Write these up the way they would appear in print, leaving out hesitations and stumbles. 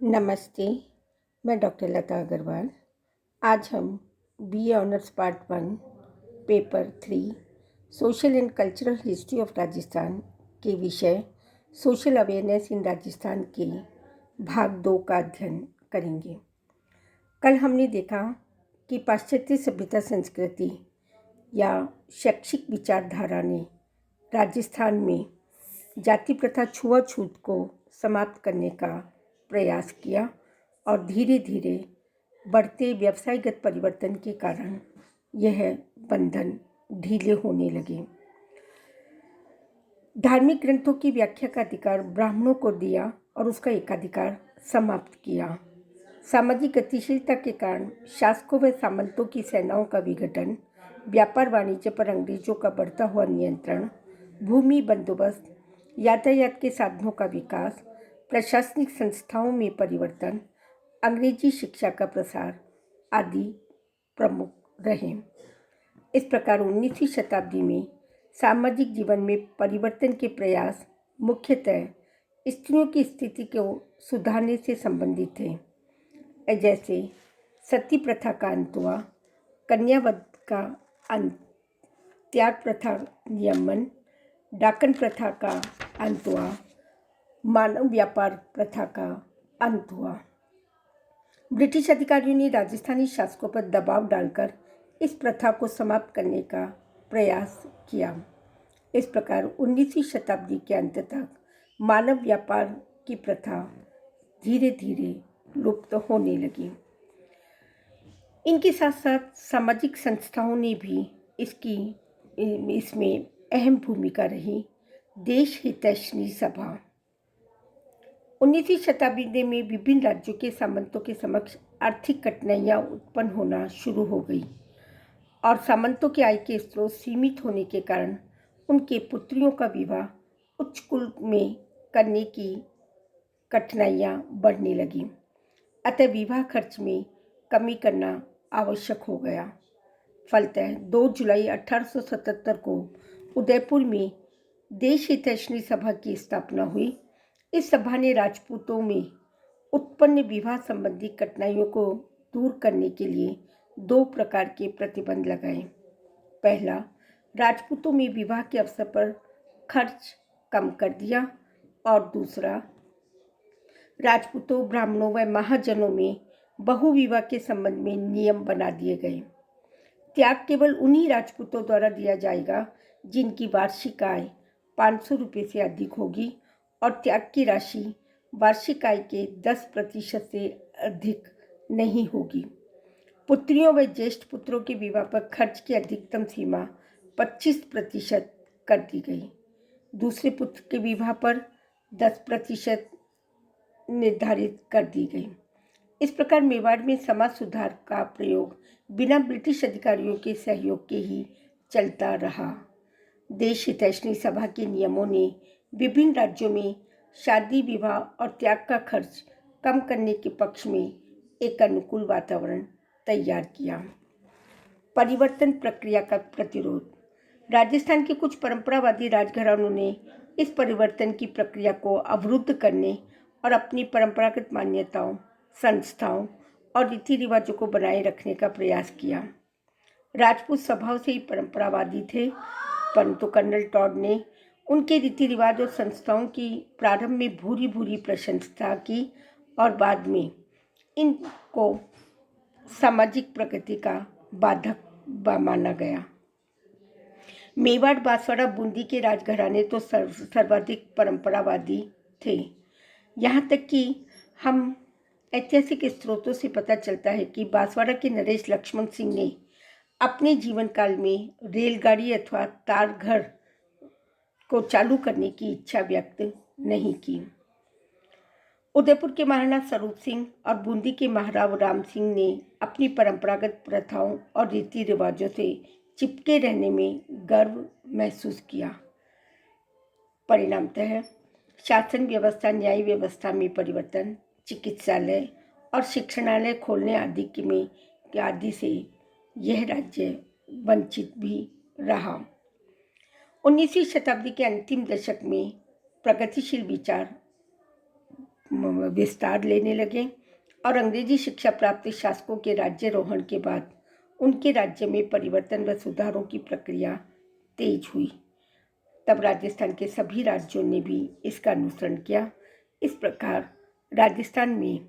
नमस्ते, मैं डॉक्टर लता अग्रवाल। आज हम BA honours part 1 paper 3 social and cultural history of Rajasthan के विषय सोशल अवेयरनेस इन राजस्थान के भाग 2 का अध्ययन करेंगे। कल हमने देखा कि पाश्चात्य सभ्यता संस्कृति या शैक्षिक विचारधारा ने राजस्थान में जाति प्रथा छुआछूत को समाप्त करने का प्रयास किया और धीरे धीरे बढ़ते व्यवसायगत परिवर्तन के कारण यह बंधन ढीले होने लगे। धार्मिक ग्रंथों की व्याख्या का अधिकार ब्राह्मणों को दिया और उसका एकाधिकार समाप्त किया। सामाजिक गतिशीलता के कारण शासकों व सामंतों की सेनाओं का विघटन, व्यापार वाणिज्य पर अंग्रेजों का बढ़ता हुआ नियंत्रण, भूमि बंदोबस्त, यातायात के साधनों का विकास, प्रशासनिक संस्थाओं में परिवर्तन, अंग्रेजी शिक्षा का प्रसार आदि प्रमुख रहे। इस प्रकार 19वीं शताब्दी में सामाजिक जीवन में परिवर्तन के प्रयास मुख्यतः स्त्रियों की स्थिति को सुधारने से संबंधित थे, जैसे सती प्रथा का अंत हुआ, कन्यावध का अंत, त्याग प्रथा नियमन, डाकन प्रथा का अंत हुआ, मानव व्यापार प्रथा का अंत हुआ। ब्रिटिश अधिकारियों ने राजस्थानी शासकों पर दबाव डालकर इस प्रथा को समाप्त करने का प्रयास किया। इस प्रकार 19वीं शताब्दी के अंत तक मानव व्यापार की प्रथा धीरे धीरे लुप्त होने लगी। इनके साथ साथ सामाजिक संस्थाओं ने भी इसमें अहम भूमिका रही। देश हितैषणी सभा 19वीं शताब्दी में विभिन्न राज्यों के सामंतों के समक्ष आर्थिक कठिनाइयाँ उत्पन्न होना शुरू हो गई और सामंतों के आय के स्रोत सीमित होने के कारण उनके पुत्रियों का विवाह उच्च कुल में करने की कठिनाइयाँ बढ़ने लगीं। अतः विवाह खर्च में कमी करना आवश्यक हो गया। फलतः 2 जुलाई 1877 को उदयपुर में देश हितैषणी सभा की स्थापना हुई। इस सभा ने राजपूतों में उत्पन्न विवाह संबंधी कठिनाइयों को दूर करने के लिए 2 प्रकार के प्रतिबंध लगाए। पहला, राजपूतों में विवाह के अवसर पर खर्च कम कर दिया और दूसरा, राजपूतों, ब्राह्मणों व महाजनों में बहुविवाह के संबंध में नियम बना दिए गए। त्याग केवल उन्हीं राजपूतों द्वारा दिया जाएगा जिनकी वार्षिक आय 500 रुपये से अधिक होगी और त्याग की राशि वार्षिक आय के 10% से अधिक नहीं होगी। पुत्रियों व ज्येष्ठ पुत्रों के विवाह पर खर्च की अधिकतम सीमा 25% कर दी गई। दूसरे पुत्र के विवाह पर 10% निर्धारित कर दी गई। इस प्रकार मेवाड़ में समाज सुधार का प्रयोग बिना ब्रिटिश अधिकारियों के सहयोग के ही चलता रहा। देश हितैषणी सभा के नियमों ने विभिन्न राज्यों में शादी, विवाह और त्याग का खर्च कम करने के पक्ष में एक अनुकूल वातावरण तैयार किया। परिवर्तन प्रक्रिया का प्रतिरोध। राजस्थान के कुछ परंपरावादी राजघरानों ने इस परिवर्तन की प्रक्रिया को अवरुद्ध करने और अपनी परंपरागत मान्यताओं, संस्थाओं और रीति रिवाजों को बनाए रखने का प्रयास किया। राजपूत स्वभाव से ही परंपरावादी थे, परंतु कर्नल टॉड ने उनके रीति रिवाज और संस्थाओं की प्रारंभ में भूरी भूरी प्रशंसा की और बाद में इनको सामाजिक प्रगति का बाधक माना गया। मेवाड़, बांसवाड़ा, बूंदी के राजघराने तो सर्वाधिक परंपरावादी थे। यहाँ तक कि हम ऐतिहासिक स्रोतों से पता चलता है कि बांसवाड़ा के नरेश लक्ष्मण सिंह ने अपने जीवन काल में रेलगाड़ी अथवा तारघर को चालू करने की इच्छा व्यक्त नहीं की। उदयपुर के महाराणा स्वरूप सिंह और बूंदी के महाराव राम सिंह ने अपनी परंपरागत प्रथाओं और रीति रिवाजों से चिपके रहने में गर्व महसूस किया। परिणामतः शासन व्यवस्था, न्याय व्यवस्था में परिवर्तन, चिकित्सालय और शिक्षणालय खोलने आदि से यह राज्य वंचित भी रहा। 19वीं शताब्दी के अंतिम दशक में प्रगतिशील विचार विस्तार लेने लगे और अंग्रेजी शिक्षा प्राप्त शासकों के राज्यारोहण के बाद उनके राज्य में परिवर्तन व सुधारों की प्रक्रिया तेज हुई। तब राजस्थान के सभी राज्यों ने भी इसका अनुसरण किया। इस प्रकार राजस्थान में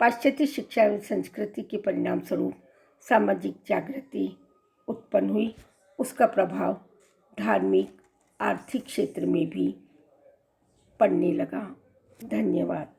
पाश्चात्य शिक्षा एवं संस्कृति के परिणाम स्वरूप सामाजिक जागृति उत्पन्न हुई। उसका प्रभाव धार्मिक आर्थिक क्षेत्र में भी पड़ने लगा। धन्यवाद।